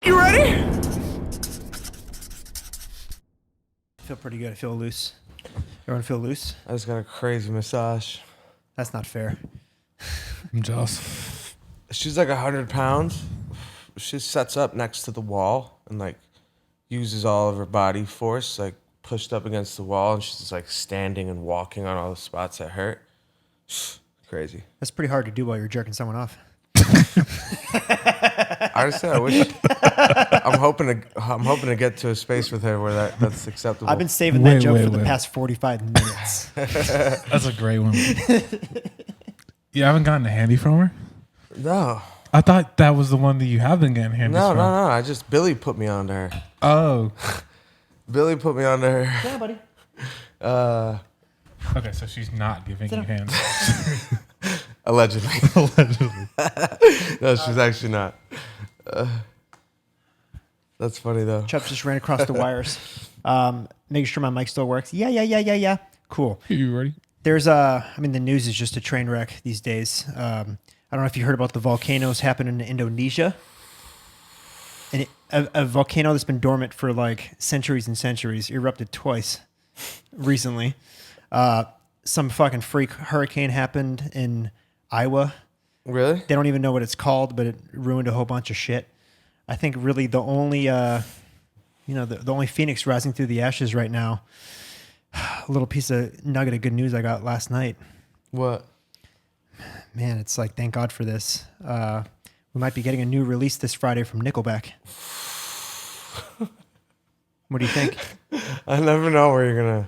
You ready? I feel pretty good. I feel loose. Everyone feel loose? I just got a crazy massage. That's not fair. I'm jealous. She's like 100 pounds. She sets up next to the wall and like uses all of her body force, like pushed up against the wall, and she's just like standing and walking on all the spots that hurt. Crazy. That's pretty hard to do while you're jerking someone off. Honestly, I wish. I'm hoping to get to a space with her where that's acceptable. I've been saving that joke for the past 45 minutes. That's a great one. You haven't gotten a handy from her? No. I thought that was the one that you have been getting handies No. from. I just Billy put me onto her. Oh. Billy put me onto her. Yeah, buddy. Okay, so she's not giving you hands. Allegedly. Allegedly. No, she's actually not. That's funny though. Chubb just ran across the wires. Making sure my mic still works. Yeah. Cool. You ready? There's the news is just a train wreck these days. I don't know if you heard about the volcanoes happening in Indonesia. And a volcano that's been dormant for like centuries and centuries erupted twice recently. Some fucking freak hurricane happened in Iowa. Really? They don't even know what it's called, but it ruined a whole bunch of shit. I think really the only, the only phoenix rising through the ashes right now. A little piece of nugget of good news I got last night. What? Man, it's like, thank God for this. We might be getting a new release this Friday from Nickelback. What do you think? I never know where you're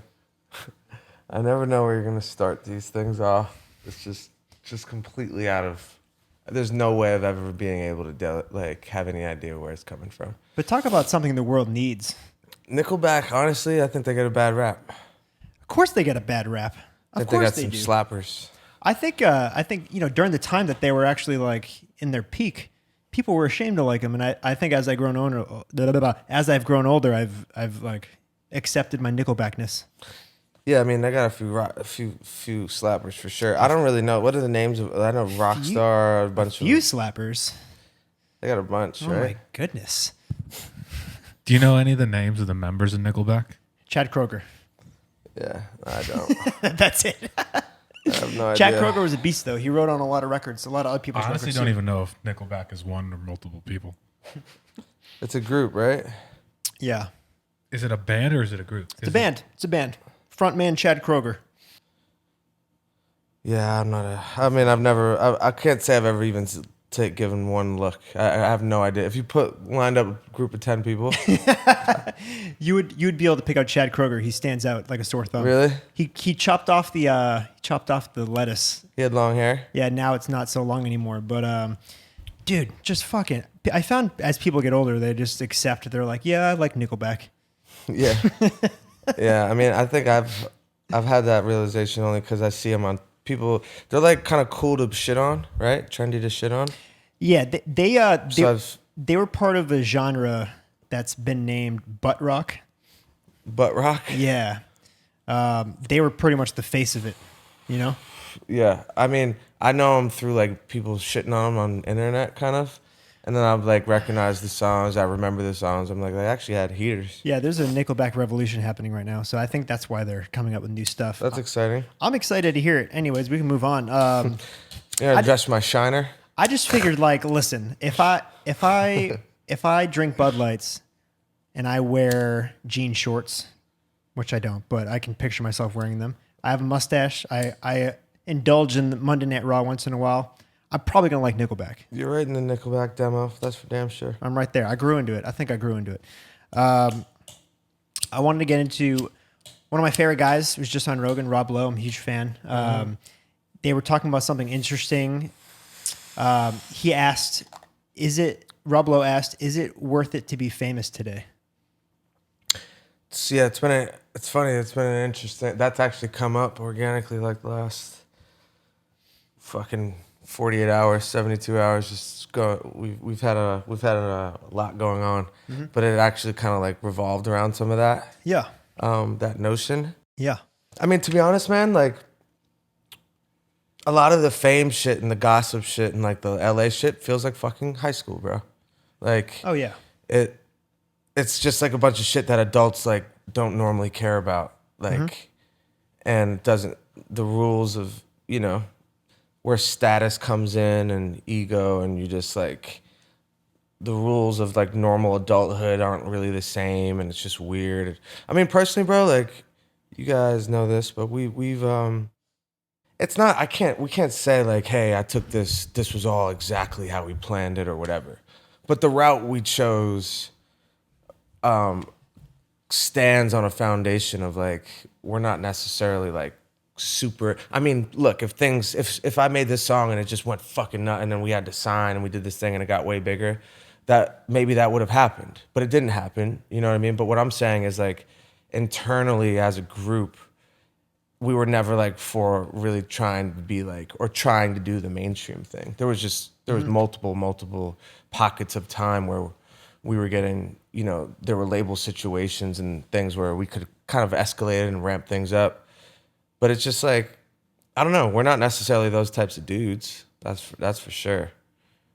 gonna start these things off. It's just completely out of. There's no way of ever being able to have any idea where it's coming from. But talk about something the world needs. Nickelback, honestly, I think they get a bad rap. Of course they get a bad rap. Of course they got do. some slappers. I think during the time that they were actually like in their peak, people were ashamed to like them, and I think as I've grown older, I've like accepted my Nickelbackness. Yeah, I mean, they got a few slappers for sure. I don't really know what are the names of. I know Rockstar, a bunch of few slappers. They got a bunch, Oh right? my goodness. Do you know any of the names of the members of Nickelback? Chad Kroeger. Yeah, I don't. That's it. I have no Chad idea. Kroeger was a beast, though. He wrote on a lot of records, a lot of other people's I honestly records. don't too. even know if Nickelback is one or multiple people. It's a group, right? Yeah. Is it a band or is it a group? It's a band. Frontman Chad Kroeger. Yeah, I'm not a. I mean, I've never. I can't say I've ever even given one look. I have no idea. If you lined up a group of 10 people, You'd be able to pick out Chad Kroeger. He stands out like a sore thumb. Really? He chopped off the lettuce. he had long hair. Yeah, now it's not so long anymore. But dude, just fucking. I found as people get older, they just accept. They're like, yeah, I like Nickelback. Yeah, yeah. I mean, I think I've had that realization only because I see them on people. They're like kind of cool to shit on, right? Trendy to shit on. Yeah, So they were part of a genre that's been named butt rock. Butt rock. Yeah, they were pretty much the face of it. You know. Yeah, I mean, I know them through like people shitting on them on the internet, kind of. And then I've like recognized the songs. I remember the songs. I'm like, they actually had heaters. Yeah, there's a Nickelback revolution happening right now, so I think that's why they're coming up with new stuff. That's exciting. I'm excited to hear it. Anyways, we can move on. Yeah, adjust my shiner. I just figured, like, listen, if I drink Bud Lights and I wear jean shorts, which I don't, but I can picture myself wearing them. I have a mustache. I indulge in the Monday Night Raw once in a while. I'm probably going to like Nickelback. You're right in the Nickelback demo. That's for damn sure. I'm right there. I grew into it. I think I grew into it. I wanted to get into one of my favorite guys who's just on Rogan, Rob Lowe. I'm a huge fan. They were talking about something interesting. He asked, Rob Lowe asked, is it worth it to be famous today? Yeah, it's funny. It's been an interesting. That's actually come up organically like the last fucking 48 hours, 72 hours. Just go. We've had a lot going on, but it actually kind of like revolved around some of that. Yeah. That notion. Yeah. I mean, to be honest, man, like a lot of the fame shit and the gossip shit and like the LA shit feels like fucking high school, bro. Like, Oh, yeah. it's just like a bunch of shit that adults like don't normally care about, like, and doesn't the rules of, you know, where status comes in and ego, and you just like the rules of like normal adulthood aren't really the same, and it's just weird. I mean, personally, bro, like you guys know this, but we've it's not, we can't say like, hey, I took this was all exactly how we planned it or whatever. But the route we chose stands on a foundation of like, we're not necessarily like super, I mean, look, if I made this song and it just went fucking nut and then we had to sign and we did this thing and it got way bigger, that maybe that would have happened, but it didn't happen, you know what I mean? But what I'm saying is like, internally as a group, we were never like for really trying to be like, or trying to do the mainstream thing. There was multiple pockets of time where we were getting, you know, there were label situations and things where we could kind of escalate and ramp things up. But it's just like, I don't know, we're not necessarily those types of dudes. That's for sure.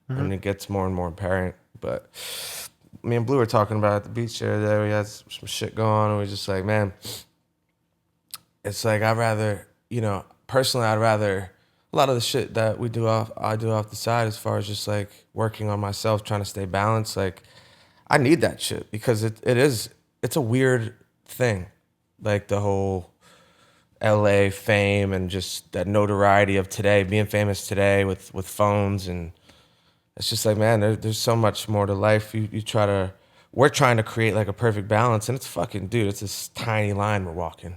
And it gets more and more apparent. But me and Blue were talking about it at the beach the other day. We had some shit going on and we were just like, man, it's like I'd rather, you know, personally, I'd rather a lot of the shit that I do off the side as far as just like working on myself, trying to stay balanced. Like I need that shit because it's a weird thing. Like the whole LA fame and just that notoriety of today, being famous today with phones. And it's just like, man, there's so much more to life. We're trying to create like a perfect balance, and it's fucking, dude, it's this tiny line we're walking.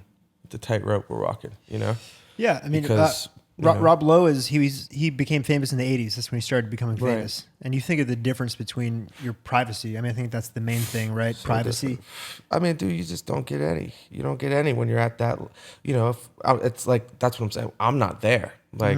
The tightrope we're walking, you know? Yeah, I mean, because, Rob Lowe he became famous in the 80s. That's when he started becoming famous. Right. And you think of the difference between your privacy. I mean, I think that's the main thing, right? So privacy. I mean, dude, you just don't get any. You don't get any when you're at that, you know, it's like, that's what I'm saying. I'm not there. Like,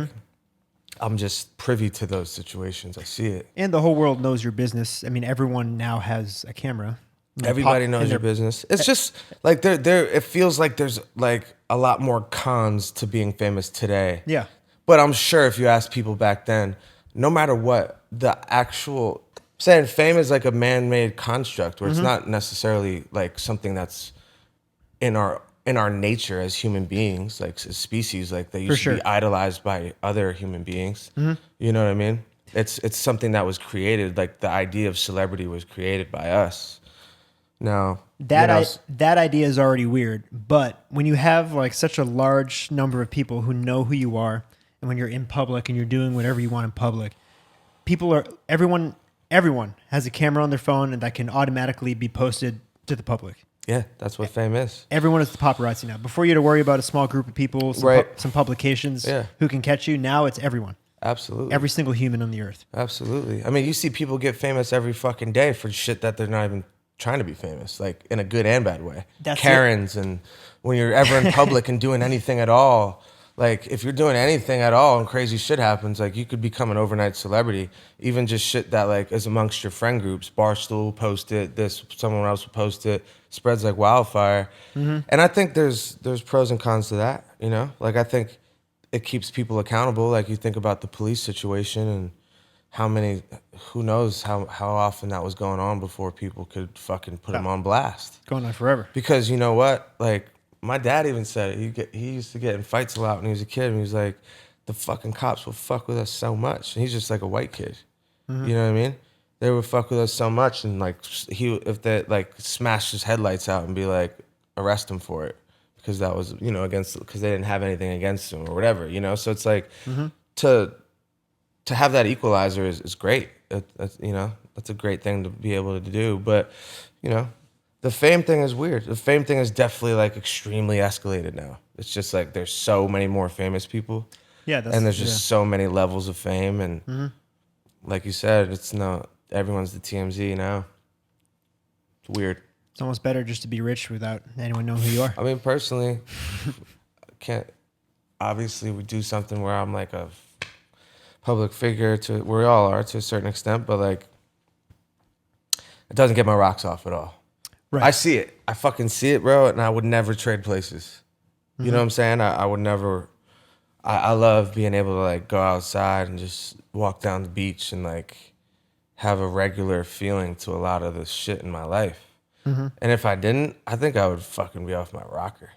I'm just privy to those situations. I see it. And the whole world knows your business. I mean, everyone now has a camera. Everybody knows your business. It's just like it feels like there's like a lot more cons to being famous today. Yeah. But I'm sure if you ask people back then, no matter what, the actual saying fame is like a man-made construct where it's not necessarily like something that's in our nature as human beings, like as species, like they used to be idolized by other human beings. You know what I mean? It's something that was created, like the idea of celebrity was created by us. No, that idea is already weird. But when you have like such a large number of people who know who you are, and when you're in public and you're doing whatever you want in public, everyone has a camera on their phone and that can automatically be posted to the public. Yeah, that's what fame is. Everyone is the paparazzi now. Before you had to worry about a small group of people, some publications who can catch you. Now it's everyone. Absolutely. Every single human on the earth. Absolutely. I mean, you see people get famous every fucking day for shit that they're not even trying to be famous, like in a good and bad way. That's Karens, and when you're ever in public and doing anything at all, like if you're doing anything at all and crazy shit happens, like you could become an overnight celebrity. Even just shit that like is amongst your friend groups. Barstool will post it, someone else will post it, spreads like wildfire. And I think there's pros and cons to that, you know? Like I think it keeps people accountable. Like you think about the police situation and who knows how often that was going on before people could fucking put him on blast. Going on forever. Because you know what? Like, my dad even said it. He used to get in fights a lot when he was a kid. And he was like, the fucking cops will fuck with us so much. And he's just like a white kid. You know what I mean? They would fuck with us so much. And like, if they like smashed his headlights out and be like, arrest him for it. Because that was, you know, because they didn't have anything against him or whatever, you know? So it's like, to have that equalizer is great. You know, that's a great thing to be able to do. But, you know, the fame thing is weird. The fame thing is definitely like extremely escalated now. It's just like there's so many more famous people. Yeah. And there's just so many levels of fame. And like you said, everyone's the TMZ now. It's weird. It's almost better just to be rich without anyone knowing who you are. I mean, personally, obviously we do something where I'm like a public figure we all are to a certain extent, but like it doesn't get my rocks off at all. Right. I see it. I fucking see it, bro, and I would never trade places. You know what I'm saying? I would never. I love being able to like go outside and just walk down the beach and like have a regular feeling to a lot of this shit in my life. And if I didn't, I think I would fucking be off my rocker.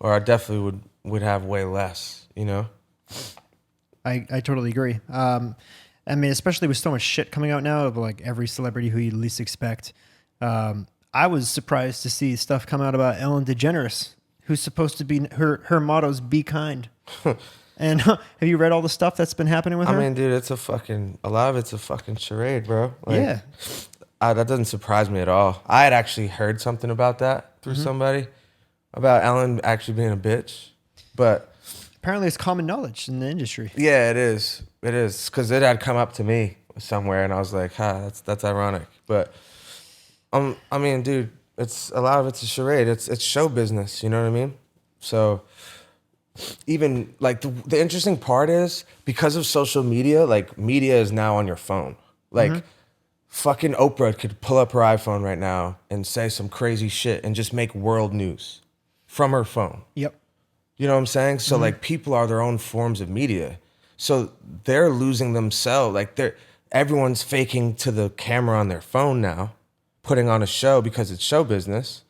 Or I definitely would have way less, you know? I totally agree. I mean, especially with so much shit coming out now of like every celebrity who you least expect. I was surprised to see stuff come out about Ellen DeGeneres, who's supposed to be, her motto's be kind. And have you read all the stuff that's been happening with her? I mean, dude, a lot of it's a fucking charade, bro. Like, yeah. That doesn't surprise me at all. I had actually heard something about that through somebody, about Ellen actually being a bitch. But apparently it's common knowledge in the industry. yeah, it is. It is. Because it had come up to me somewhere, and I was like, that's ironic. But, I mean, dude, a lot of it's a charade. It's show business, you know what I mean? So even, like, the interesting part is, because of social media, like, media is now on your phone. Like, fucking Oprah could pull up her iPhone right now and say some crazy shit and just make world news from her phone. Yep. You know what I'm saying? So like people are their own forms of media. So they're losing themselves. Like everyone's faking to the camera on their phone now, putting on a show because it's show business.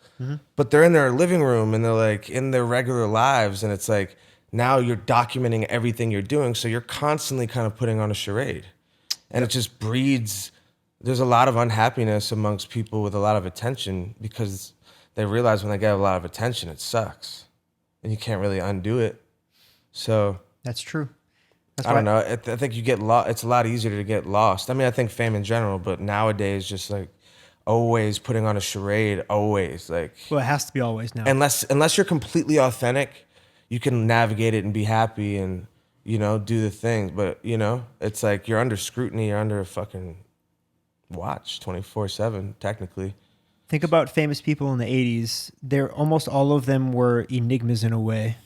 But they're in their living room and they're like in their regular lives. And it's like, now you're documenting everything you're doing. So you're constantly kind of putting on a charade. And it just breeds, there's a lot of unhappiness amongst people with a lot of attention because they realize when they get a lot of attention, it sucks. And you can't really undo it. So That's true. I don't know. I think you get lost. It's a lot easier to get lost. I mean, I think fame in general, but nowadays just like always putting on a charade, always like. Well, it has to be always now. Unless you're completely authentic, you can navigate it and be happy and, you know, do the things. But, you know, it's like you're under scrutiny. You're under a fucking watch 24/7, technically. Think about famous people in the 80s. Almost all of them were enigmas in a way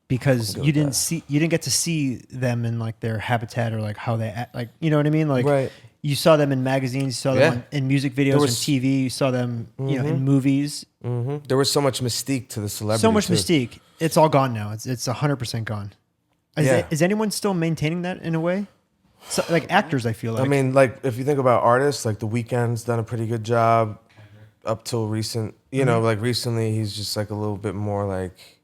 because you didn't get to see them in like their habitat or like how they act, like, you know what I mean? Like Right. you saw them in magazines, you saw them in music videos and TV, you saw them, you know, in movies. There was so much mystique to the celebrity. So much too. mystique. It's all gone now. It's 100% gone. Is anyone still maintaining that in a way? So, like actors, I feel like. I mean, like if you think about artists, like The Weeknd's done a pretty good job up till recent. You know, like recently he's just like a little bit more like,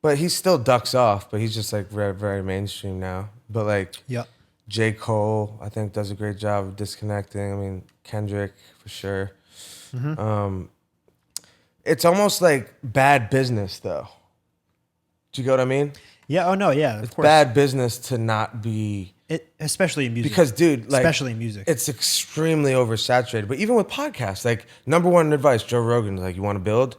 but he still ducks off. But he's just like very, very mainstream now. But like, J. Cole, I think does a great job of disconnecting. I mean, Kendrick for sure. It's almost like bad business, though. Do you get what I mean? Yeah. Oh no. Yeah. Of course. Bad business to not be. Especially in music. Because, dude, like, especially in music, it's extremely oversaturated. But even with podcasts, like, number one advice, Joe Rogan, like, you want to build,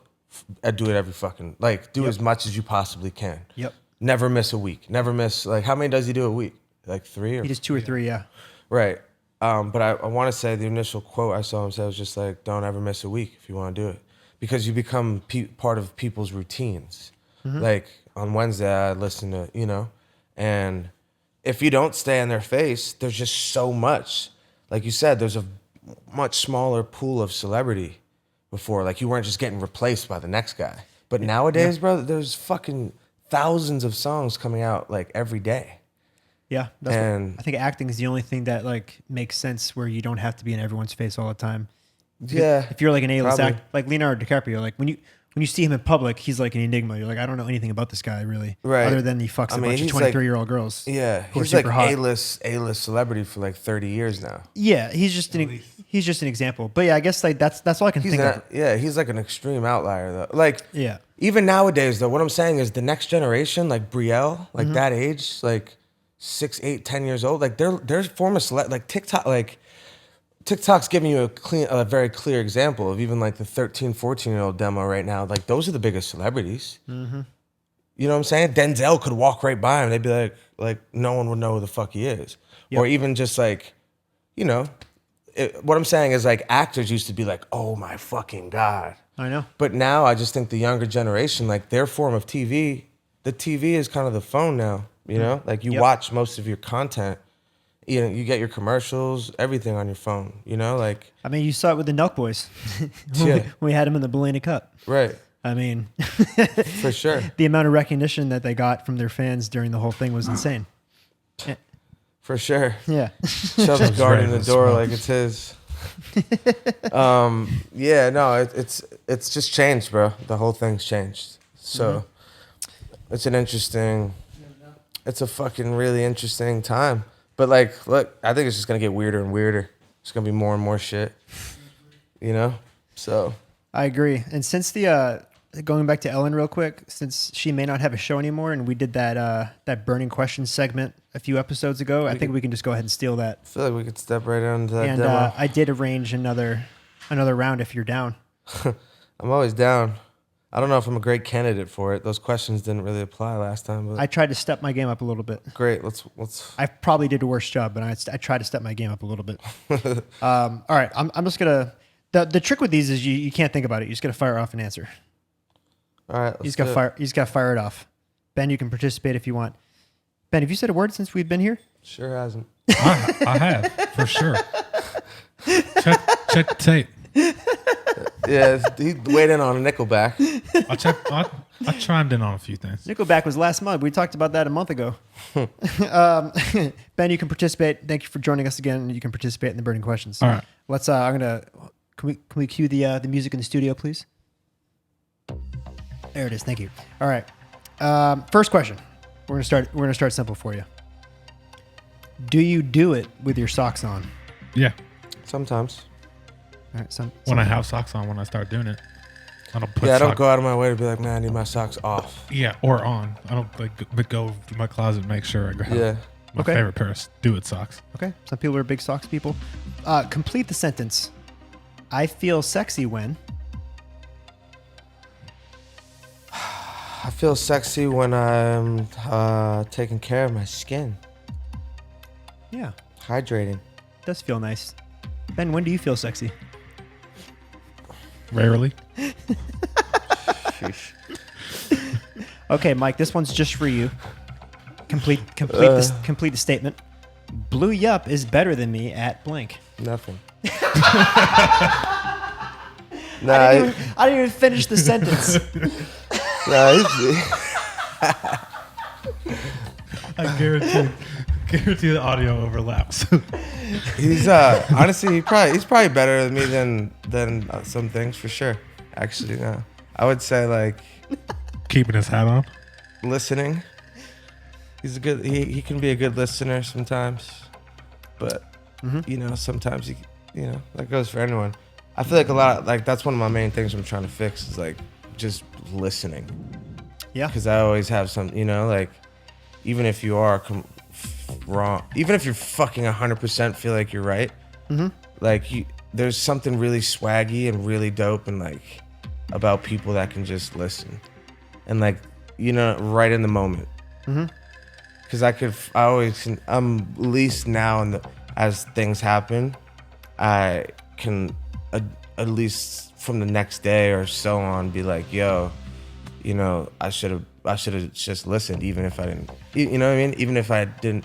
do it every fucking, like, do as much as you possibly can. Yep. Never miss a week. Never miss, like, how many does he do a week? Like 3 or? he does 2 or 3. Yeah. Right. But I want to say the initial quote I saw him say was just like, don't ever miss a week if you want to do it. Because you become part of people's routines. Like, on Wednesday, I listen to, you know, and if you don't stay in their face, there's just so much. Like you said, there's a much smaller pool of celebrity before. Like you weren't just getting replaced by the next guy. But nowadays, bro, there's fucking thousands of songs coming out like every day. Yeah. I think acting is the only thing that like makes sense where you don't have to be in everyone's face all the time. If you're like an A-list actor, like Leonardo DiCaprio, like when you see him in public, he's like an enigma. You're like, I don't know anything about this guy really, other than he fucks a bunch of 23-year-old girls. Yeah, who he's are like super hot. A-list celebrity for like 30 years now. Yeah, he's just an example. But yeah, I guess like that's all I can think of. Yeah, he's like an extreme outlier though. Like even nowadays though, what I'm saying is the next generation, like Brielle, like that age, like 6, 8, 10 years old, like they're form of like TikTok, like. TikTok's giving you a very clear example of even like the 13, 14-year-old demo right now. Like those are the biggest celebrities. You know what I'm saying? Denzel could walk right by him. They'd be like no one would know who the fuck he is. Or even just like, you know, what I'm saying is like actors used to be like, oh my fucking God. I know. But now I just think the younger generation, like their form of TV, the TV is kind of the phone now, you know? Like you watch most of your content. You know, you get your commercials, everything on your phone, you know, like. I mean, you saw it with the Nelk Boys when we had them in the Bellini Cup. Right. I mean, for sure. The amount of recognition that they got from their fans during the whole thing was insane. For sure. Yeah. Shove the guard in the door like it's his. Yeah, no, it's just changed, bro. The whole thing's changed. So it's it's a fucking really interesting time. But like, look, I think it's just gonna get weirder and weirder. It's gonna be more and more shit. You know? So I agree. And since going back to Ellen real quick, since she may not have a show anymore, and we did that burning questions segment a few episodes ago, I think we can just go ahead and steal that. I feel like we could step right into that and demo. I did arrange another round if you're down. I'm always down. I don't know if I'm a great candidate for it. Those questions didn't really apply last time. But I tried to step my game up a little bit. Great. Let's. I probably did a worse job, but I tried to step my game up a little bit. All right. I'm just gonna. The trick with these is you can't think about it. You just gotta fire off an answer. All right. You just gotta fire it off. Ben, you can participate if you want. Ben, have you said a word since we've been here? Sure hasn't. I have, for sure. Check the tape. Yeah, he weighed in on Nickelback. I chimed in on a few things. Nickelback was last month. We talked about that a month ago. Ben, you can participate. Thank you for joining us again. You can participate in the burning questions. All right. Let's. Can we cue the music in the studio, please? There it is. Thank you. All right. First question. We're gonna start simple for you. Do you do it with your socks on? Yeah. Sometimes. All right. When I have socks on, when I start doing it, I don't put. Yeah, I don't go out of my way to be like, man, I need my socks off. Yeah, or on. I don't but go to my closet and make sure I grab my favorite pair of do-it socks. Okay. Some people are big socks people. Complete the sentence. I feel sexy when. I feel sexy when I'm taking care of my skin. Yeah. Hydrating. Does feel nice. Ben, when do you feel sexy? Rarely. Okay, Mike, this one's just for you. Complete the statement. Blue Yup is better than me at blank. Nothing. I didn't even finish the sentence. I guarantee the audio overlaps. He's honestly he's probably better than me than some things for sure. Actually, no. I would say like keeping his hat on. Listening. He's he can be a good listener sometimes, but you know, sometimes that goes for anyone. I feel like a lot like that's one of my main things I'm trying to fix is like just listening. Yeah. Because I always have some, like even if you are wrong, even if you're fucking 100% feel like you're right, like there's something really swaggy and really dope and like about people that can just listen and like right in the moment. Because I'm at least now as things happen, I can at least from the next day or so on be like, yo, I should have just listened, even if I didn't, you know what I mean? Even if I didn't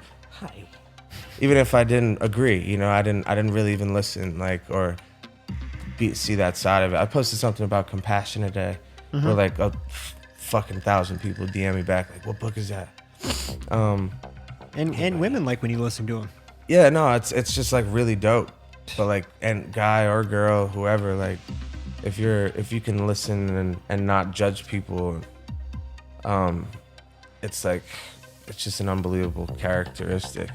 agree, I didn't really even listen, like, or see that side of it. I posted something about compassion today, where like a fucking 1,000 people DM me back, like, what book is that? And women like when you listen to them. Yeah, no, it's just like really dope. But like, and guy or girl, whoever, like, if you can listen and not judge people, it's like, it's just an unbelievable characteristic,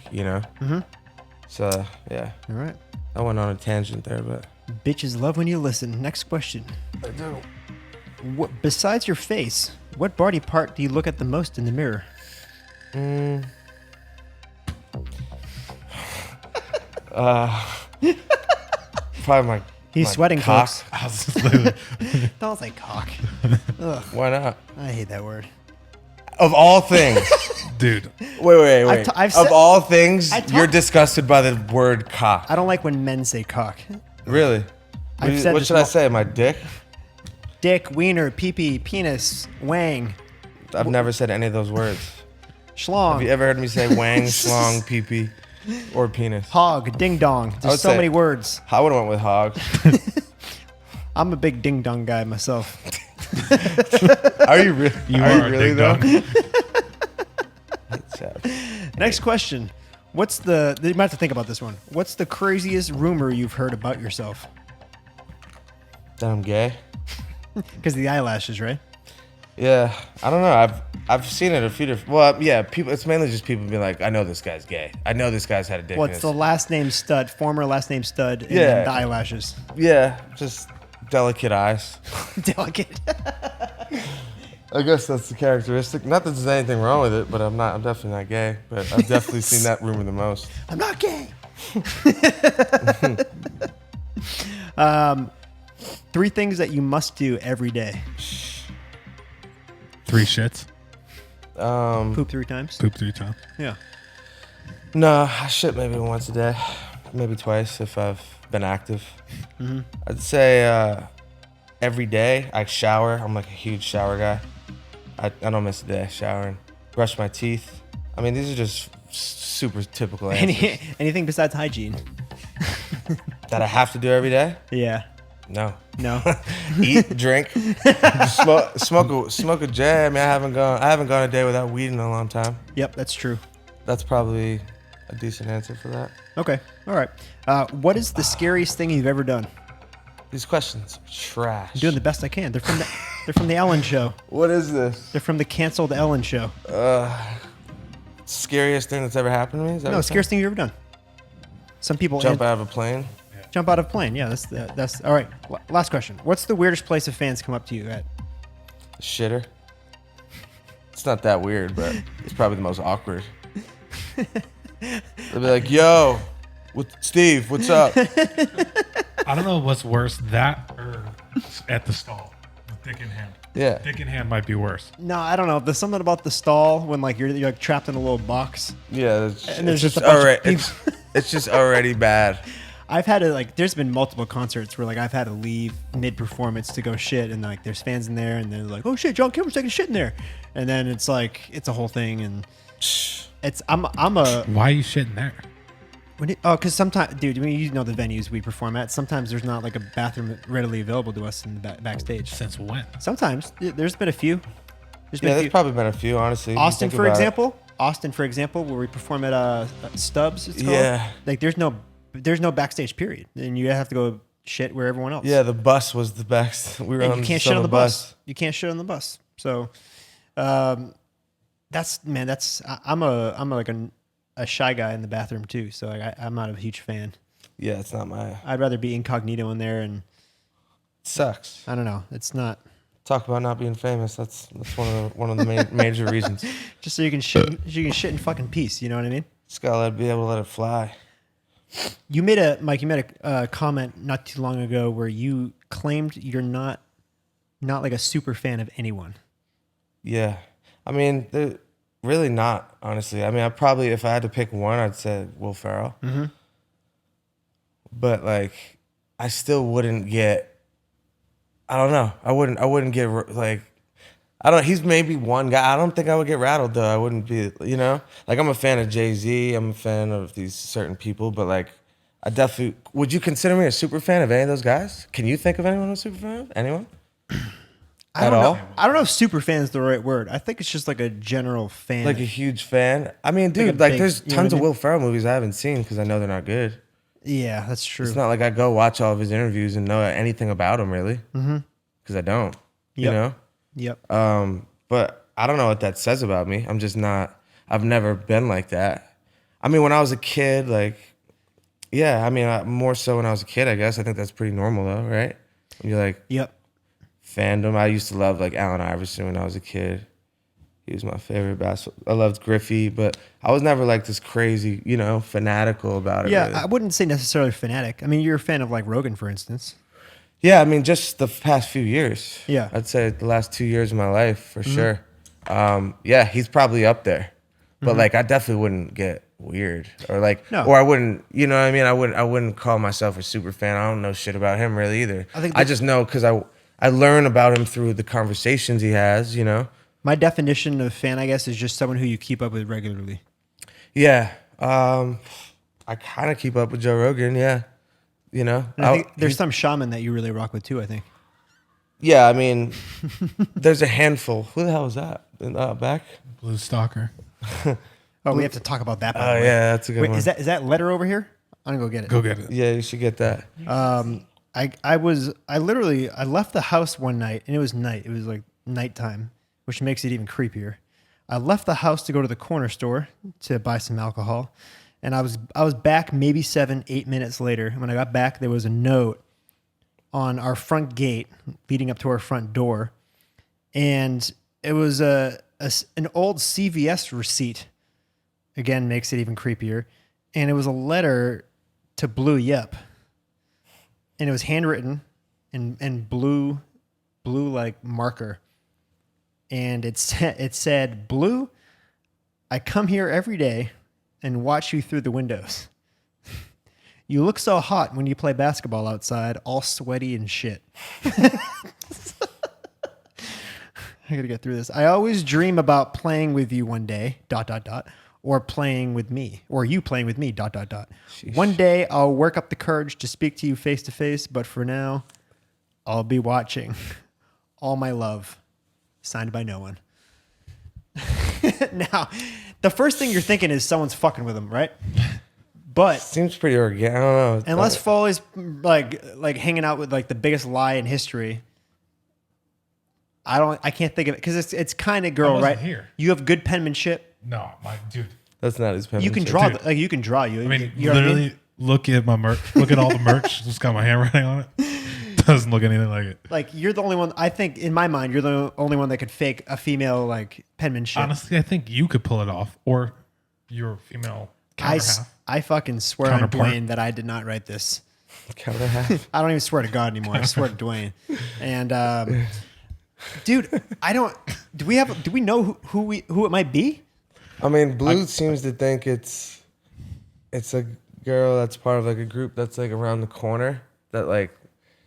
So yeah. All right. I went on a tangent there, but bitches love when you listen. Next question. I do. Besides your face, what body part do you look at the most in the mirror? Probably my. He's sweating, cock. folks. Don't say cock. Ugh, Why not? I hate that word. Of all things, Dude. Wait. I've said- of all things, I talk- you're disgusted by the word cock. I don't like when men say cock. Really? I've said What this should I say? My dick? Dick, wiener, pee-pee, penis, wang, I've never said any of those words. schlong, Have you ever heard me say wang, schlong, pee-pee, or penis? hog, ding dong. I There's would so say- many words. I would have went with hog. I'm a big ding dong guy myself. Are you really? You are a really ding though? dong. Next question. What's the? You might have to think about this one. What's the craziest rumor you've heard about yourself? That I'm gay. Because of the eyelashes, right? Yeah, I don't know. I've seen it a few different. Well, yeah, people. It's mainly just people being like, I know this guy's gay. I know this guy's had a dick. What's the last name stud? Former last name stud. And Yeah. then the eyelashes. Yeah, just delicate eyes. Delicate. I guess that's the characteristic. Not that there's anything wrong with it, but I'm definitely not gay. But I've definitely seen that rumor the most. I'm not gay. 3 things that you must do every day. 3 shits. Poop 3 times. Poop 3 times. Yeah. No, I shit maybe once a day, maybe twice if I've been active. Mm-hmm. I'd say every day I shower. I'm like a huge shower guy. I don't miss a day showering. Brush my teeth. I mean, these are just super typical answers. Anything besides hygiene? That I have to do every day? Yeah. No. Eat, drink, smoke a J. I mean, I haven't gone a day without weed in a long time. Yep, that's true. That's probably a decent answer for that. Okay. All right. What is the scariest thing you've ever done? These questions are trash. I'm doing the best I can. They're from the Ellen Show. What is this? They're from the canceled Ellen Show. Scariest thing that's ever happened to me? Is that No, scariest thing you've ever done. Some people jump out of a plane. Jump out of a plane. Yeah, that's all right. Last question. What's the weirdest place if fans come up to you at? Shitter. It's not that weird, but it's probably the most awkward. They'll be like, "Yo, Steve, what's up?" I don't know what's worse, that or at the stall with dick in hand. Yeah. Dick in hand might be worse. No, I don't know. There's something about the stall when like you're like trapped in a little box. Yeah, and there's just a already bunch of people. it's just already bad. I've had to like. There's been multiple concerts where like I've had to leave mid-performance to go shit, and like there's fans in there, and they're like, "Oh shit, John Cameron's taking shit in there," and then it's like it's a whole thing, and it's I'm a. Why are you shitting there? Because sometimes, dude, I mean, you know the venues we perform at. Sometimes there's not like a bathroom readily available to us in the backstage. Since when? Sometimes there's been a few. There's probably been a few, honestly. Austin, for example, where we perform at Stubbs. It's called. Yeah. Like there's no backstage period, and you have to go shit where everyone else. Yeah, the bus was the best. We were and on you can't shit on the bus. You can't shit on the bus. So, I'm like a shy guy in the bathroom too. So I'm not a huge fan. Yeah, it's not my. I'd rather be incognito in there, and it sucks. I don't know. It's not. Talk about not being famous. That's one of the major reasons. Just so you can shit in fucking peace. You know what I mean? Just gotta be able to let it fly. You made a comment not too long ago where you claimed you're not like a super fan of anyone. Yeah, I mean, they're really not, honestly. I mean, if I had to pick one, I'd say Will Ferrell. Mm-hmm. But like, I still wouldn't get. I don't know. I wouldn't get like. I don't. He's maybe one guy. I don't think I would get rattled though. I wouldn't be. You know, like I'm a fan of Jay-Z. I'm a fan of these certain people. But like, I definitely. Would you consider me a super fan of any of those guys? Can you think of anyone who's a super fan of? Anyone? I don't know if super fan is the right word. I think it's just like a general fan. Like a huge fan. I mean, dude, there's tons of Will Ferrell movies I haven't seen because I know they're not good. Yeah, that's true. It's not like I go watch all of his interviews and know anything about him really. Because I don't. You know. Yep. But I don't know what that says about me. I'm just not. I've never been like that. I mean, when I was a kid, like, yeah. I mean, more so when I was a kid, I guess. I think that's pretty normal though, right? When you're like, yep. Fandom. I used to love like Allen Iverson when I was a kid. He was my favorite basketball. I loved Griffey, but I was never like this crazy, fanatical about it. Yeah, really. I wouldn't say necessarily fanatic. I mean, you're a fan of like Rogan, for instance. Yeah, I mean, just the past few years. Yeah. I'd say the last 2 years of my life for sure. Yeah, he's probably up there. But like, I definitely wouldn't get weird or like, or I wouldn't, you know what I mean? I wouldn't call myself a super fan. I don't know shit about him really either. I just know because I learn about him through the conversations he has, My definition of fan, I guess, is just someone who you keep up with regularly. Yeah. I kind of keep up with Joe Rogan, yeah. And I think there's some shaman that you really rock with too, I think. Yeah, I mean, there's a handful. Who the hell was that in back? Blue Stalker. Oh, we have to talk about that. By Oh the way. yeah, that's a good Wait, one. is that letter over here? I'm gonna go get it. Go get it. Yeah, you should get that. I left the house one night and it was night. It was like nighttime, which makes it even creepier. I left the house to go to the corner store to buy some alcohol, and I was back maybe 7-8 minutes later. And when I got back, there was a note on our front gate leading up to our front door, and it was an old CVS receipt. Again, makes it even creepier. And it was a letter to Blue Yep. And it was handwritten in blue like marker. And it said, Blue, I come here every day and watch you through the windows. You look so hot when you play basketball outside, all sweaty and shit. I gotta get through this. I always dream about playing with you one day, ... or playing with me, or you playing with me, ... Sheesh. One day I'll work up the courage to speak to you face to face, but for now, I'll be watching. All my love. Signed by no one. Now, the first thing you're thinking is someone's fucking with him, right? But Seems pretty organic. I don't know. unless Foley's like hanging out with like the biggest lie in history, I can't think of it because it's kind of girl, wasn't right? here. You have good penmanship. No, my dude. That's not his penmanship. You can draw. Dude. Like you can draw. You. I mean, you know what I literally, mean? look at my merch. Look at all the merch. It's got my handwriting on it. Doesn't look anything like it. Like you're the only one. I think in my mind, you're the only one that could fake a female like penmanship. Honestly, I think you could pull it off, or your female counter half. I fucking swear on Counterpart. Dwayne that I did not write this. Counter half. I don't even swear to God anymore. I swear to Dwayne. And dude, I don't. Do we know who it might be? I mean, Blue seems to think it's a girl that's part of like a group that's like around the corner that like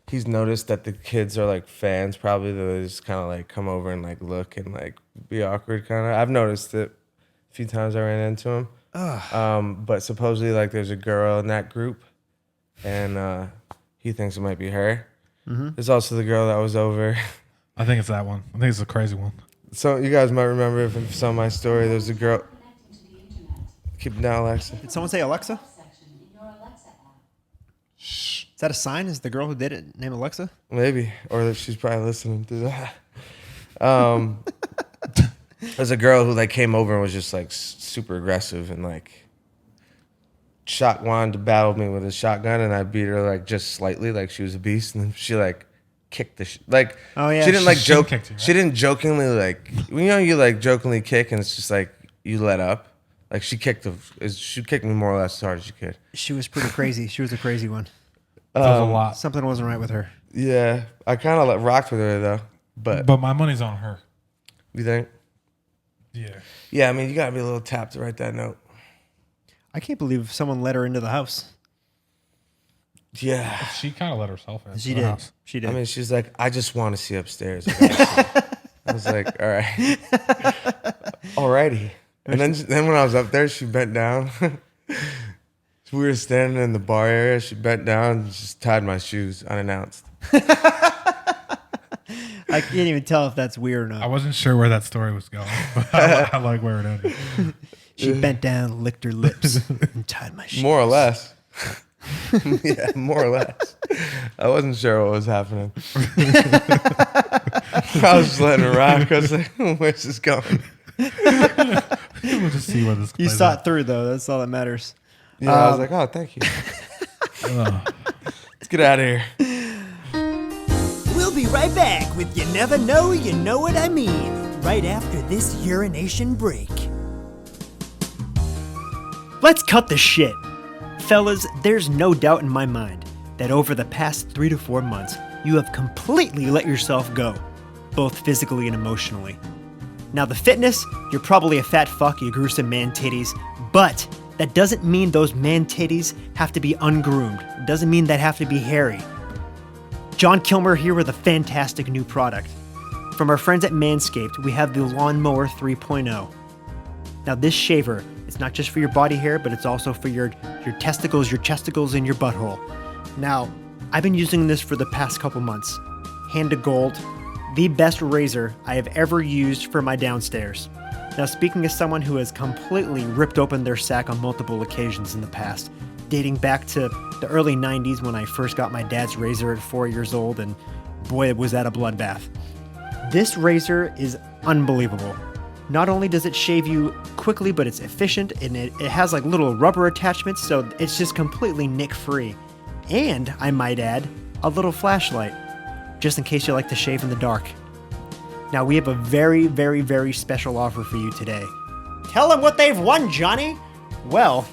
he's noticed that the kids are like fans probably that they just kind of like come over and like look and like be awkward kind of. I've noticed it a few times I ran into him. But supposedly like there's a girl in that group and he thinks it might be her. Mm-hmm. There's also the girl that was over. I think it's that one. I think it's a crazy one. So you guys might remember if you saw my story, there's a girl. Keep it down, Alexa. Did someone say Alexa? Shh. Is that a sign? Is the girl who did it named Alexa? Maybe. Or that she's probably listening to that. There's a girl who like came over and was just like super aggressive and like wanted to battle me with a shotgun, and I beat her like just slightly, like she was a beast, and then she like kicked the like. Oh yeah. She didn't like joke. Kicked you, right? She didn't jokingly like. You like jokingly kick, and it's just like you let up. Like she kicked me more or less as hard as she could. She was pretty crazy. She was a crazy one. That was a lot. Something wasn't right with her. Yeah, I kind of like rocked with her though. But my money's on her. You think? Yeah. Yeah, I mean, you gotta be a little tapped to write that note. I can't believe someone let her into the house. Yeah. She kind of let herself in. She the did. house. She did. I mean, she's like, I just want to see upstairs. I was like, all right. Alrighty. And then when I was up there, she bent down. We were standing in the bar area. She bent down and just tied my shoes unannounced. I can't even tell if that's weird or not. I wasn't sure where that story was going, but I like where it ended. She bent down, licked her lips, and tied my shoes. More or less. Yeah, more or less. I wasn't sure what was happening. I was just letting it rock. I was like, where's this going? We'll just see where this You plays saw out. it through, though. That's all that matters. Yeah, I was like, oh, thank you. Let's get out of here. We'll be right back with You Never Know, You Know What I Mean, right after this urination break. Let's cut the shit. Fellas, there's no doubt in my mind that over the past 3 to 4 months, you have completely let yourself go, both physically and emotionally. Now, the fitness, you're probably a fat fuck, you grew some man titties, but that doesn't mean those man titties have to be ungroomed. It doesn't mean that have to be hairy. John Kilmer here with a fantastic new product. From our friends at Manscaped, we have the Lawnmower 3.0. Now, this shaver, it's not just for your body hair, but it's also for your testicles, your chesticles, and your butthole. Now, I've been using this for the past couple months. Hand to gold, the best razor I have ever used for my downstairs. Now, speaking as someone who has completely ripped open their sack on multiple occasions in the past, dating back to the early 90s when I first got my dad's razor at 4 years old, and boy, was that a bloodbath. This razor is unbelievable. Not only does it shave you quickly, but it's efficient, and it has like little rubber attachments, so it's just completely nick-free. And, I might add, a little flashlight, just in case you like to shave in the dark. Now, we have a very, very, very special offer for you today. Tell them what they've won, Johnny! Well,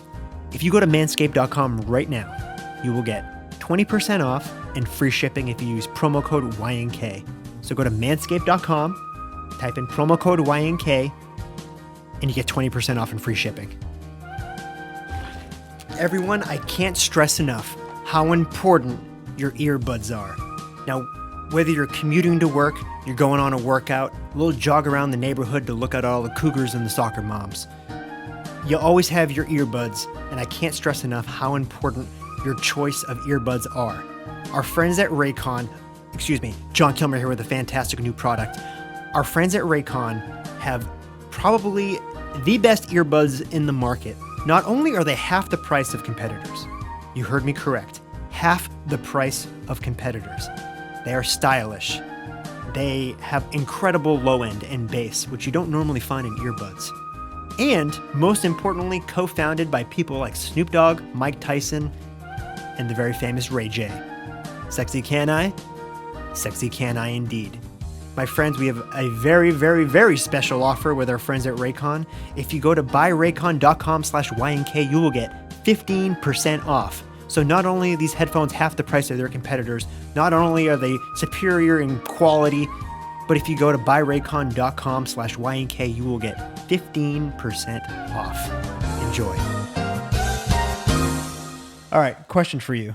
if you go to manscaped.com right now, you will get 20% off and free shipping if you use promo code YNK. So go to manscaped.com, type in promo code YNK, and you get 20% off and free shipping. Everyone, I can't stress enough how important your earbuds are. Now, whether you're commuting to work, you're going on a workout, a little jog around the neighborhood to look at all the cougars and the soccer moms, you always have your earbuds, and I can't stress enough how important your choice of earbuds are. Our friends at Raycon, John Kilmer here with a fantastic new product. Our friends at Raycon have probably the best earbuds in the market. Not only are they half the price of competitors, you heard me correct, half the price of competitors. They are stylish. They have incredible low end and bass, which you don't normally find in earbuds. And, most importantly, co-founded by people like Snoop Dogg, Mike Tyson, and the very famous Ray J. Sexy can I? Sexy can I indeed. My friends, we have a very, very, very special offer with our friends at Raycon. If you go to buyraycon.com/YNK, you will get 15% off. So not only are these headphones half the price of their competitors, not only are they superior in quality, but if you go to buyraycon.com/YNK, you will get 15% off. Enjoy. All right, question for you.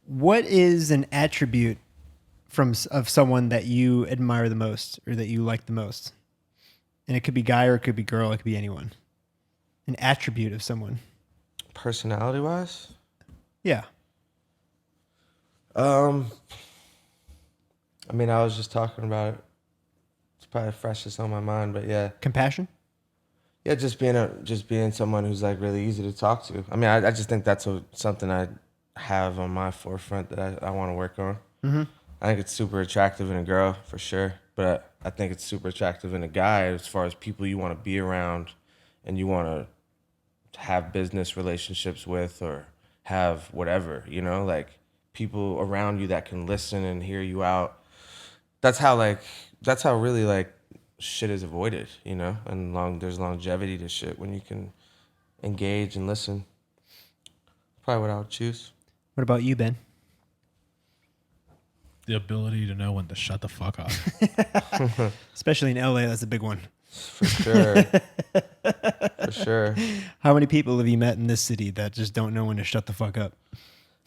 What is an attribute of someone that you admire the most or that you like the most? And it could be guy or it could be girl, it could be anyone. An attribute of someone. Personality-wise? Yeah. I mean, I was just talking about it. It's probably freshest on my mind, but yeah. Compassion? Yeah, just being someone who's like really easy to talk to. I mean, I just think that's something I have on my forefront that I want to work on. Mm-hmm. I think it's super attractive in a girl for sure, but I think it's super attractive in a guy as far as people you want to be around and you want to have business relationships with or have whatever, you know, like people around you that can listen and hear you out. That's how really like shit is avoided, you know, and there's longevity to shit when you can engage and listen. Probably what I would choose. What about you, Ben? The ability to know when to shut the fuck up. Especially in LA, that's a big one. For sure. For sure. How many people have you met in this city that just don't know when to shut the fuck up?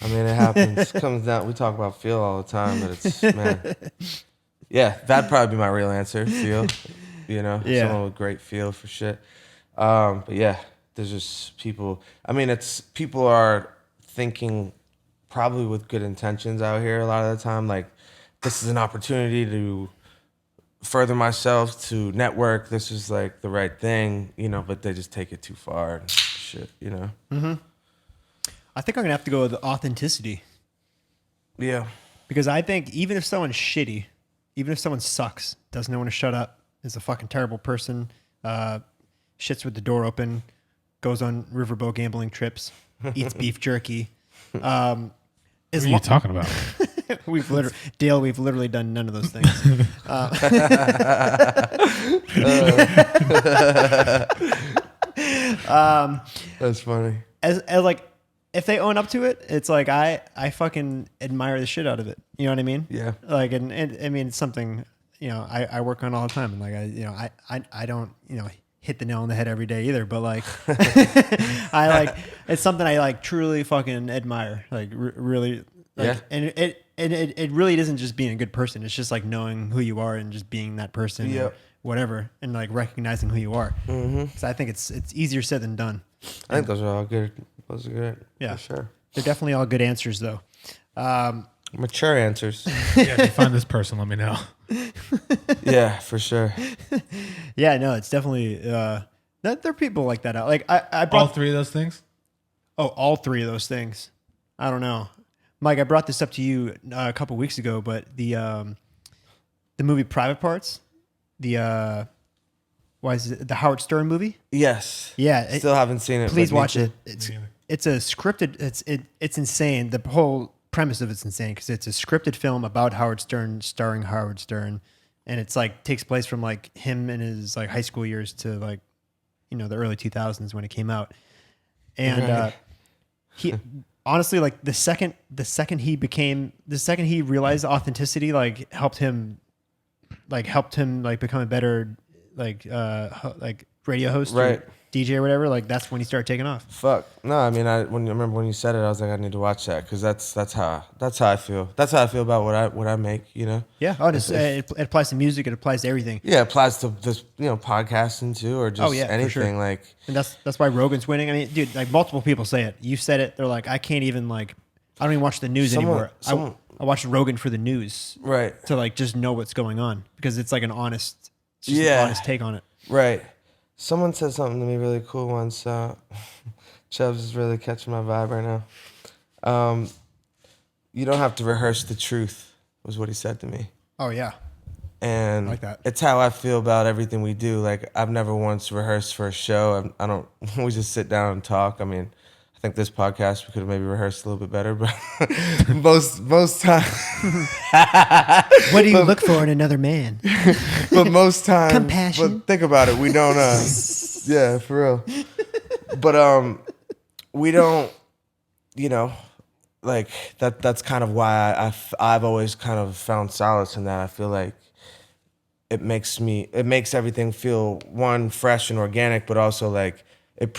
I mean, it happens. It comes down. We talk about feel all the time, but it's, man. Yeah, that'd probably be my real answer, feel. You know, someone with great feel for shit. But yeah, there's just people. I mean, people are thinking probably with good intentions out here a lot of the time. Like, this is an opportunity to further myself, to network. This is like the right thing, you know, but they just take it too far and shit, you know? Mm-hmm. I think I'm going to have to go with authenticity. Yeah. Because I think even if someone's shitty, even if someone sucks, doesn't know when to shut up, is a fucking terrible person, shits with the door open, goes on riverboat gambling trips, eats beef jerky. What are you talking about? We've literally done none of those things. That's funny. As like, if they own up to it, it's like I fucking admire the shit out of it. You know what I mean? Yeah. Like, and I mean, it's something, you know, I work on all the time, and like I don't, you know, hit the nail on the head every day either, but like it's something I like truly fucking admire, like really. Like, yeah. And it really isn't just being a good person. It's just like knowing who you are and just being that person, or whatever, and like recognizing who you are. Mm-hmm. So I think it's easier said than done. I think those are all good. Those are good. Yeah, for sure. They're definitely all good answers, though. Mature answers. Yeah, if you find this person, let me know. Yeah, for sure. Yeah, no, it's definitely there are people like that out. Like I brought All three of those things? all three of those things. I don't know, Mike. I brought this up to you a couple weeks ago, but the movie Private Parts, the why is it the Howard Stern movie? Yes. Yeah, Still haven't seen it. Please but watch need it. It's a scripted. It's insane. The whole premise of it's insane because it's a scripted film about Howard Stern, starring Howard Stern, and it's like takes place from like him in his like high school years to like the early 2000s when it came out, and he honestly like the second he realized authenticity like helped him become a better like radio host, Right. or DJ or whatever. Like that's when he started taking off. Fuck no! I mean, I remember when you said it, I was like, I need to watch that because that's how I feel. That's how I feel about what I make. Yeah. Oh, it applies to music. It applies to everything. Yeah, it applies to this podcasting too, or just for anything sure. like. And that's why Rogan's winning. I mean, dude, like multiple people say it. You said it. They're like, I can't even like, I don't even watch the news anymore. I watch Rogan for the news, Right. To like just know what's going on because it's like an honest take on it. Right. Someone said something to me really cool once. Chubbs is really catching my vibe right now. You don't have to rehearse the truth, was what he said to me. Oh yeah. And I like that. It's how I feel about everything we do. Like I've never once rehearsed for a show. I don't. We just sit down and talk. I mean, I think this podcast we could have maybe rehearsed a little bit better, but most times. What do you look for in another man? But most times, compassion. But think about it. We don't. Yeah, for real. But we don't. Like that. That's kind of why I've always kind of found solace in that. I feel like it makes everything feel one fresh and organic, but also like it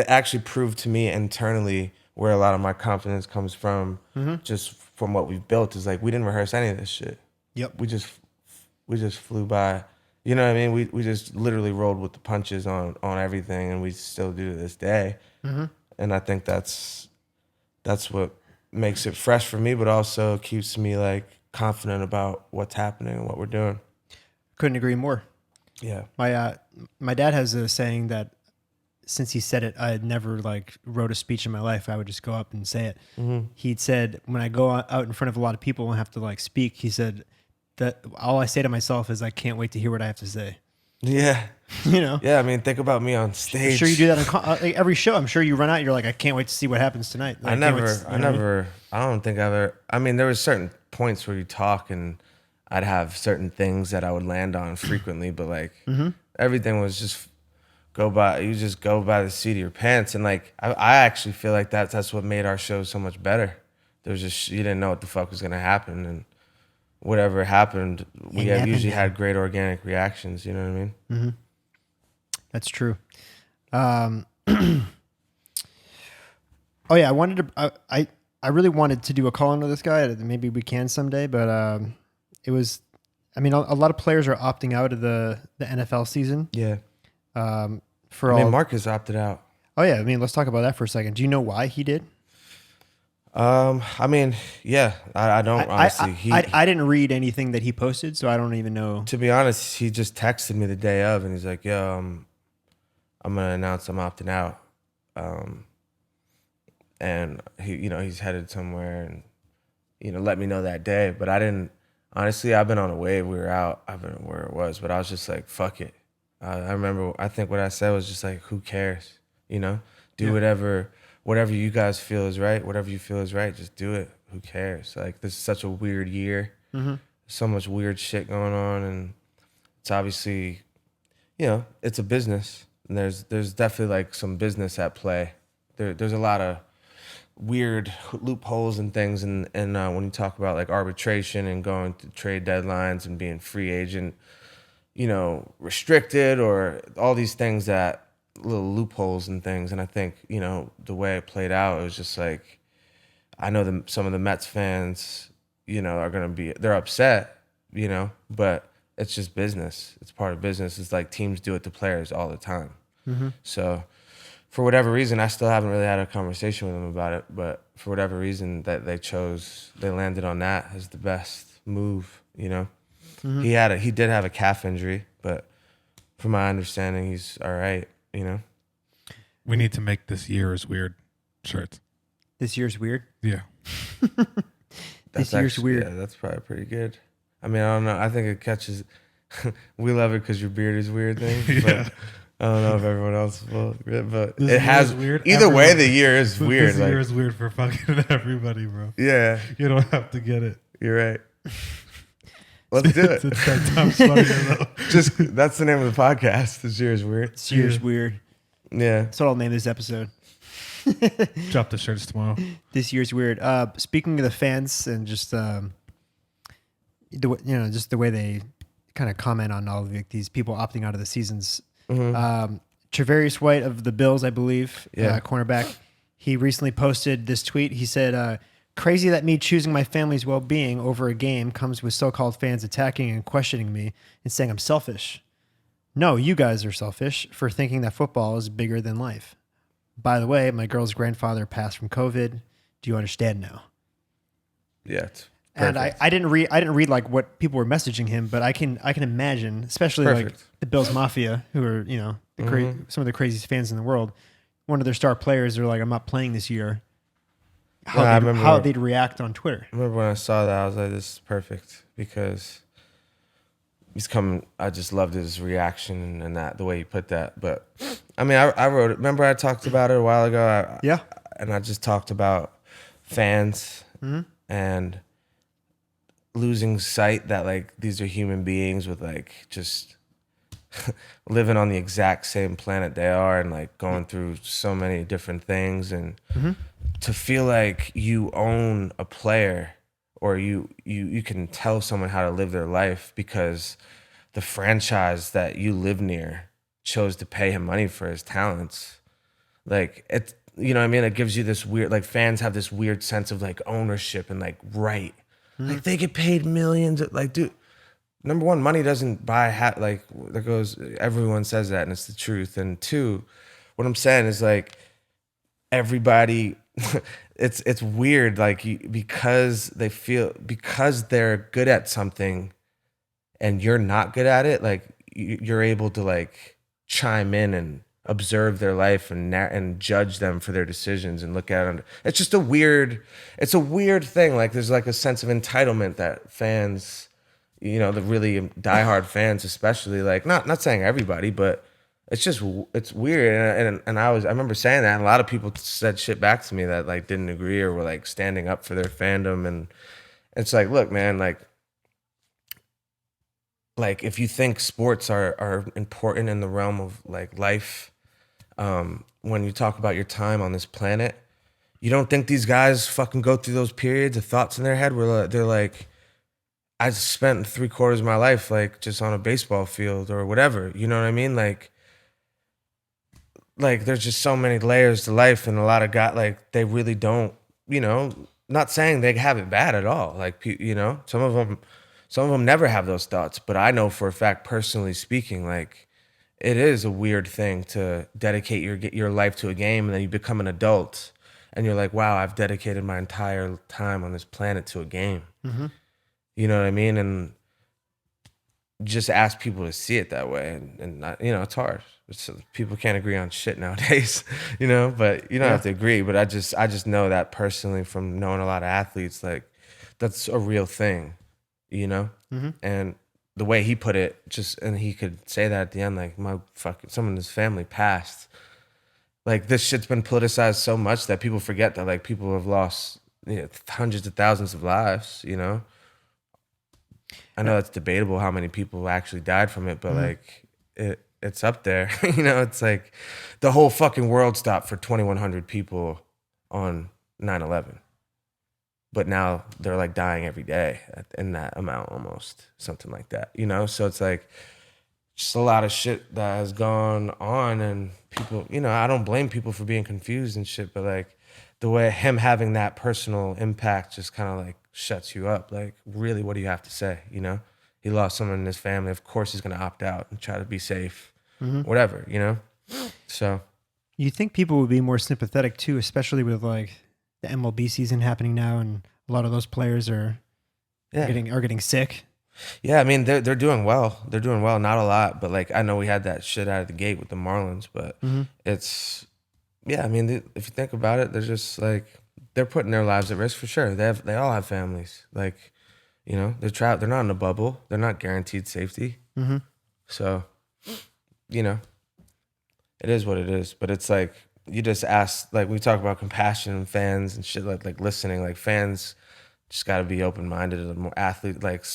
actually proved to me internally where a lot of my confidence comes from, just from what we've built. Is like we didn't rehearse any of this shit. Yep. We just flew by. You know what I mean? We just literally rolled with the punches on everything, and we still do to this day. Mm-hmm. And I think that's what makes it fresh for me, but also keeps me like confident about what's happening and what we're doing. Couldn't agree more. Yeah. My dad has a saying that since he said it, I had never like wrote a speech in my life. I would just go up and say it. Mm-hmm. He'd said, when I go out in front of a lot of people and have to like speak, he said that all I say to myself is, I can't wait to hear what I have to say. Yeah. Yeah, I mean, think about me on stage. I'm sure you do that on like every show. I'm sure you run out, you're like, I can't wait to see what happens tonight. Like, I don't think I've ever, I mean, there was certain points where you talk and I'd have certain things that I would land on frequently, but like everything was just go by the seat of your pants. And like, I actually feel like that's what made our show so much better. There was just, you didn't know what the fuck was going to happen. And whatever happened, we usually had great organic reactions. You know what I mean? Mm-hmm. That's true. Oh yeah, I really wanted to do a call-in with this guy. Maybe we can someday, but it was. I mean, a lot of players are opting out of the NFL season. Yeah. Marcus opted out. Oh yeah, I mean, let's talk about that for a second. Do you know why he did? I mean, yeah, I don't honestly. I didn't read anything that he posted, so I don't even know. To be honest, he just texted me the day of, and he's like, "Yo, I'm gonna announce I'm opting out," and he's headed somewhere, and let me know that day. But I didn't. Honestly, I've been on a wave. We were out. I've been where it was, but I was just like, "Fuck it." I remember. I think what I said was just like, "Who cares?" Do whatever you guys feel is right. Whatever you feel is right. Just do it. Who cares? Like, this is such a weird year. Mm-hmm. So much weird shit going on, and it's obviously, it's a business, and there's definitely like some business at play. There's a lot of weird loopholes and things, and when you talk about like arbitration and going to trade deadlines and being free agent, restricted, or all these things, that little loopholes and things. And I think, the way it played out, it was just like, I know some of the Mets fans, they're upset, but it's just business. It's part of business. It's like teams do it to players all the time. Mm-hmm. So for whatever reason, I still haven't really had a conversation with them about it, but for whatever reason that they landed on that as the best move, Mm-hmm. He did have a calf injury, but from my understanding, he's all right. We need to make this year's weird shirts. This year's weird? Yeah. This year's weird. Yeah, that's probably pretty good. I mean, I don't know. I think it catches. We love it because your beard is weird thing. Yeah. But I don't know if everyone else will. But This it has weird. Either way, the year is weird. This year is weird for fucking everybody, bro. Yeah, You don't have to get it. you're right. Let's do it. It's 10 times funnier though. Just that's the name of the podcast. This year is weird. This year's weird. Yeah. That's what I'll name this episode. Drop the shirts tomorrow. This year's weird. Speaking of the fans and just just the way they kind of comment on all of these people opting out of the seasons. Tre'Varius White of the Bills, I believe, cornerback. He recently posted this tweet. He said, "Crazy that me choosing my family's well-being over a game comes with so-called fans attacking and questioning me and saying I'm selfish. No, you guys are selfish for thinking that football is bigger than life. By the way, my girl's grandfather passed from COVID. Do you understand now?" Yeah. It's and I didn't read like what people were messaging him, but I can imagine, especially like the Bills Mafia, who are some of the craziest fans in the world. One of their star players are like, "I'm not playing this year." How they'd react on Twitter. I remember when I saw that, I was like, "This is perfect," because he's coming. I just loved his reaction and that the way he put that. But I mean, I wrote it. Remember, I talked about it a while ago. And I just talked about fans and losing sight that like these are human beings with like just living on the exact same planet they are and like going through so many different things, and to feel like you own a player or you can tell someone how to live their life because the franchise that you live near chose to pay him money for his talents. Like it, you know what I mean? It gives you this weird, like fans have this weird sense of like ownership and like right. Like they get paid millions. Like, dude, number one, money doesn't buy like that goes. Everyone says that, and it's the truth. And two, what I'm saying is like everybody. It's weird. Like because they're good at something, and you're not good at it. Like you're able to like chime in and observe their life and judge them for their decisions and look at them. It's just a weird thing. Like there's like a sense of entitlement that fans, the really diehard fans, especially like not saying everybody, but it's weird. And I remember saying that, and a lot of people said shit back to me that like didn't agree or were like standing up for their fandom. And it's like, look, man, like if you think sports are important in the realm of like life, when you talk about your time on this planet, you don't think these guys fucking go through those periods of thoughts in their head where they're like, I spent 3/4 of my life like just on a baseball field or whatever, you know what I mean? Like there's just so many layers to life, and a lot of guys like they really don't, not saying they have it bad at all. Like some of them never have those thoughts, but I know for a fact, personally speaking, like it is a weird thing to dedicate your life to a game, and then you become an adult and you're like, wow, I've dedicated my entire time on this planet to a game. You know what I mean? And just ask people to see it that way. And it's hard. People can't agree on shit nowadays, but you don't have to agree. But I just know that personally from knowing a lot of athletes, like that's a real thing, and the way he put it, and he could say that at the end, like someone in his family passed. Like this shit's been politicized so much that people forget that like people have lost hundreds of thousands of lives. I know it's debatable how many people actually died from it, but like it's up there. It's like the whole fucking world stopped for 2,100 people on 9/11. But now they're like dying every day in that amount, almost something like that, So it's like just a lot of shit that has gone on, and people, I don't blame people for being confused and shit, but like the way him having that personal impact just kind of like shuts you up. Like, really, what do you have to say? He lost someone in his family. Of course, he's gonna opt out and try to be safe, whatever, So, you think people would be more sympathetic too, especially with like the MLB season happening now, and a lot of those players are getting sick. Yeah, I mean they're doing well. They're doing well. Not a lot, but like I know we had that shit out of the gate with the Marlins, but it's yeah. I mean, if you think about it, they're just like they're putting their lives at risk for sure. They all have families. Like, you know, they're not in a bubble. They're not guaranteed safety. So, you know, it is what it is. But it's like you just ask. Like we talk about compassion and fans and shit. Like listening. Like fans just got to be open minded. And more athlete like.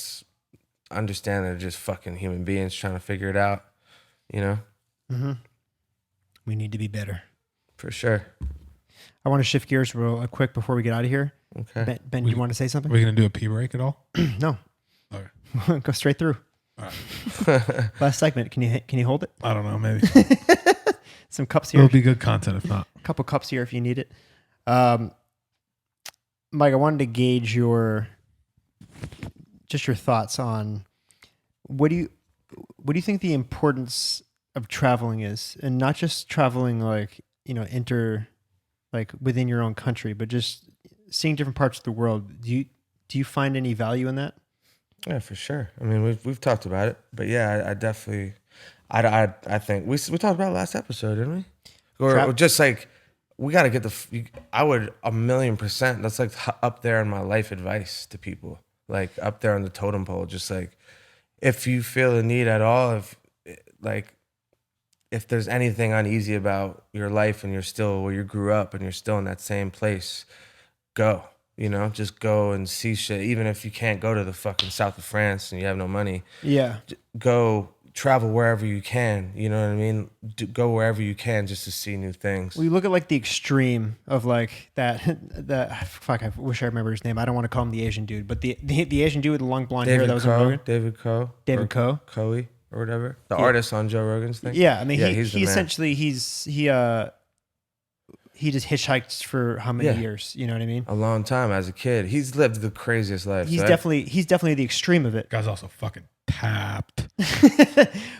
Understand they're just fucking human beings trying to figure it out, you know? We need to be better. For sure. I want to shift gears real quick before we get out of here. Okay. Ben, do you want to say something? Are we going to do a pee break at all? No. Okay. Go straight through. All right. Last segment. Can you hold it? I don't know. Maybe. Some cups here. It'll be good content if not. A couple cups here if you need it. Mike, I wanted to gauge your thoughts on what do you think the importance of traveling is, and not just traveling like, you know, like within your own country, but just seeing different parts of the world. Do you find any value in that? Yeah, for sure. I mean, we've talked about it, but yeah, I definitely, I think we talked about it last episode, didn't we? Or just like we got to get I would 1,000,000%. That's like up there in my life advice to people. Like up there on the totem pole, just like if you feel a need at all, if there's anything uneasy about your life and you're still where you grew up and you're still in that same place, go, you know, just go and see shit. Even if you can't go to the fucking south of France and you have no money, go travel wherever you can. You know what I mean? Go wherever you can just to see new things. Well, you look at like the extreme of like that. Fuck, I wish I remember his name. I don't want to call him the Asian dude, but the Asian dude with the long blonde hair that was on Rogan. David Coe. Coe or whatever. The artist on Joe Rogan's thing. Yeah, I mean, he essentially he just hitchhiked for how many years? You know what I mean? A long time as a kid. He's lived the craziest life. He's definitely the extreme of it. Guy's also fucking tapped.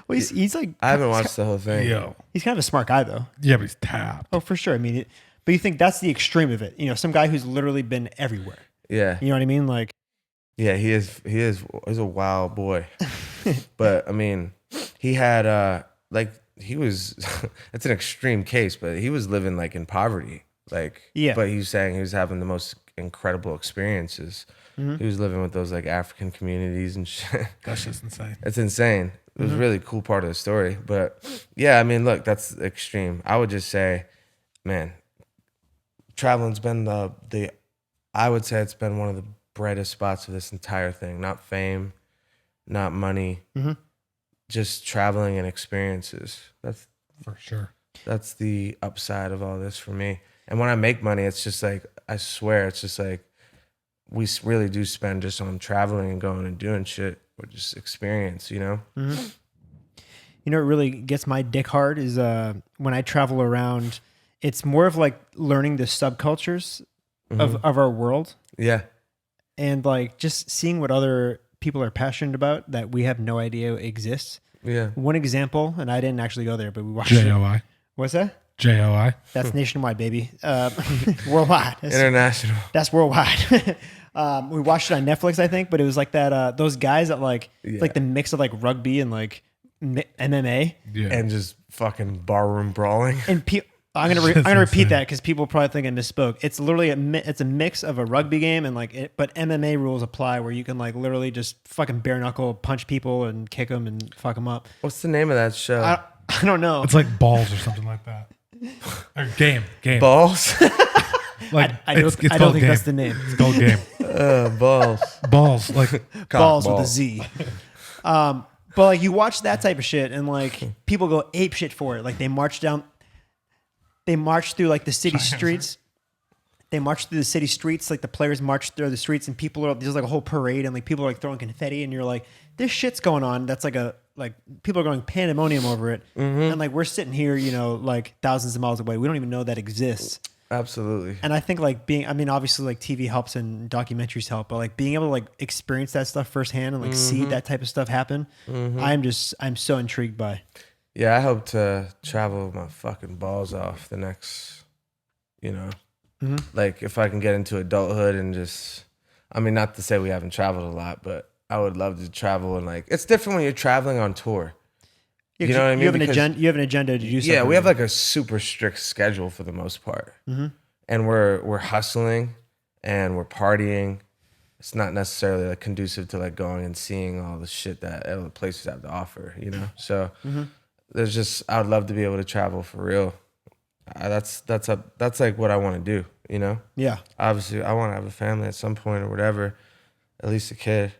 Well, he's like, I haven't watched the whole thing. Yo. He's kind of a smart guy though. Yeah, but he's tapped. Oh, for sure. I mean, but you think that's the extreme of it? You know, some guy who's literally been everywhere. Yeah. You know what I mean? Like, yeah, he's a wild boy. But I mean, he had it's an extreme case, but he was living like in poverty. Like, but he was saying he was having the most incredible experiences. He was living with those like African communities and shit. That's just insane. It's insane. It was a really cool part of the story. But yeah, I mean, look, that's extreme. I would just say, man, traveling's been I would say it's been one of the brightest spots of this entire thing. Not fame, not money, just traveling and experiences. That's for sure. That's the upside of all this for me. And when I make money, it's just like, I swear, it's just like, we really do spend just on traveling and going and doing shit or just experience, you know? You know, what really gets my dick hard is when I travel around, it's more of like learning the subcultures of our world. Yeah. And like just seeing what other people are passionate about that we have no idea exists. Yeah. One example, and I didn't actually go there, but we watched JOI. What's that? JOI. That's nationwide, baby. Worldwide. International. That's worldwide. We watched it on Netflix, I think, but it was like that. Those guys that like the mix of like rugby and like MMA, and just fucking barroom brawling. And I'm gonna repeat that because people probably think I misspoke. It's literally it's a mix of a rugby game and but MMA rules apply where you can like literally just fucking bare knuckle punch people and kick them and fuck them up. What's the name of that show? I don't know. It's like balls or something like that. Or game. Balls. Like I don't think that's the name. It's called game. Balls. Like balls with a Z. But like you watch that type of shit and like people go ape shit for it. Like they march through like the city streets. They march through the city streets, like the players march through the streets, and there's like a whole parade, and like people are like throwing confetti, and you're like, this shit's going on. That's like people are going pandemonium over it, and like we're sitting here, you know, like thousands of miles away. We don't even know that exists. Absolutely. And I think like obviously like TV helps and documentaries help, but like being able to like experience that stuff firsthand and like see that type of stuff happen, I'm so intrigued by. Yeah, I hope to travel my fucking balls off the next, you know, like if I can get into adulthood and just, I mean, not to say we haven't traveled a lot, but I would love to travel, and like it's different when you're traveling on tour. Yeah, You know what I mean? You have an agenda to do something. Yeah, we have like a super strict schedule for the most part, and we're hustling and we're partying. It's not necessarily like conducive to like going and seeing all the shit that other places have to offer, you know. So there's just I would love to be able to travel for real. That's like what I want to do, you know. Yeah. Obviously, I want to have a family at some point or whatever, at least a kid,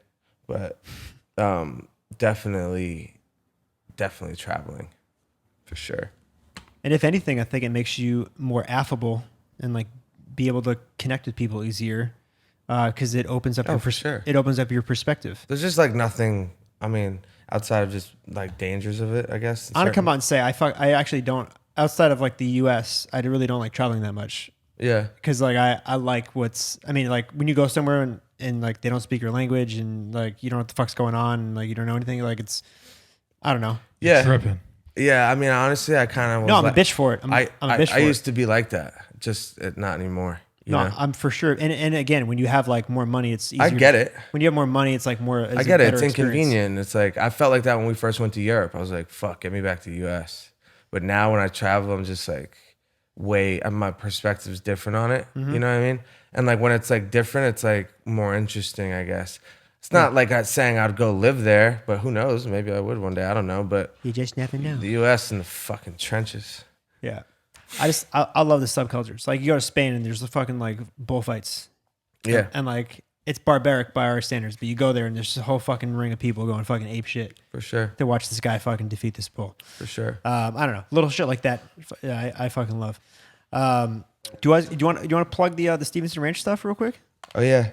but definitely traveling for sure. And if anything, I think it makes you more affable and like be able to connect with people easier. Because it opens up it opens up your perspective. There's just like nothing. I mean, outside of just like dangers of it, I guess. I'm gonna come out and say I actually don't. Outside of like the U.S., I really don't like traveling that much. Yeah. Because like I like like when you go somewhere and like they don't speak your language and like you don't know what the fuck's going on and like you don't know anything, like it's I don't know. Yeah. Tripping. Yeah. I mean, honestly, I kind of I'm a bitch for it. I'm a bitch for it. I used to be like that, just not anymore. You know? I'm for sure. And again, when you have like more money, it's easier. I get it. When you have more money, it's like more. I get it. It's inconvenient. It's like I felt like that when we first went to Europe. I was like, "Fuck, get me back to the U.S." But now when I travel, I'm just like, my perspective's different on it. You know what I mean? And like when it's like different, it's like more interesting, I guess. It's not like I'm saying I'd go live there, but who knows? Maybe I would one day. I don't know. But you just never know. The U.S. and the fucking trenches. Yeah. I love the subcultures. Like you go to Spain and there's the fucking like bullfights. Yeah. And like it's barbaric by our standards, but you go there and there's a whole fucking ring of people going fucking ape shit. For sure. To watch this guy fucking defeat this bull. For sure. I don't know. Little shit like that. I fucking love. Do you want to plug the Stevenson Ranch stuff real quick? Oh yeah.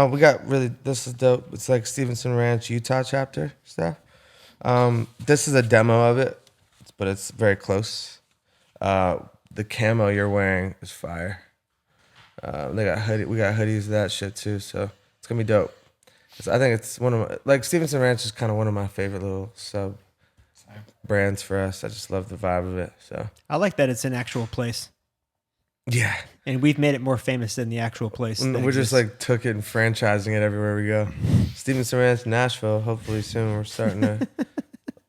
We got this is dope. It's like Stevenson Ranch, Utah chapter stuff. This is a demo of it, but it's very close. The camo you're wearing is fire. We got hoodies of that shit too, so it's gonna be dope. I think it's one of like Stevenson Ranch is kind of one of my favorite little sub brands for us. I just love the vibe of it. So I like that it's an actual place. Yeah, and we've made it more famous than the actual place. We're just like took it and franchising it everywhere we go. Stevenson Ranch, Nashville. Hopefully soon we're starting to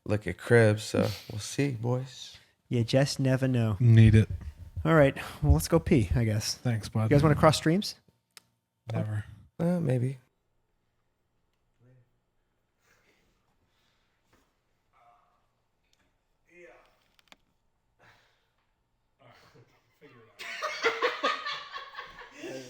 look at cribs. So we'll see, boys. You just never know. Need it. All right. Well, let's go pee, I guess. Thanks, bud. You guys want to cross streams? Never. Maybe.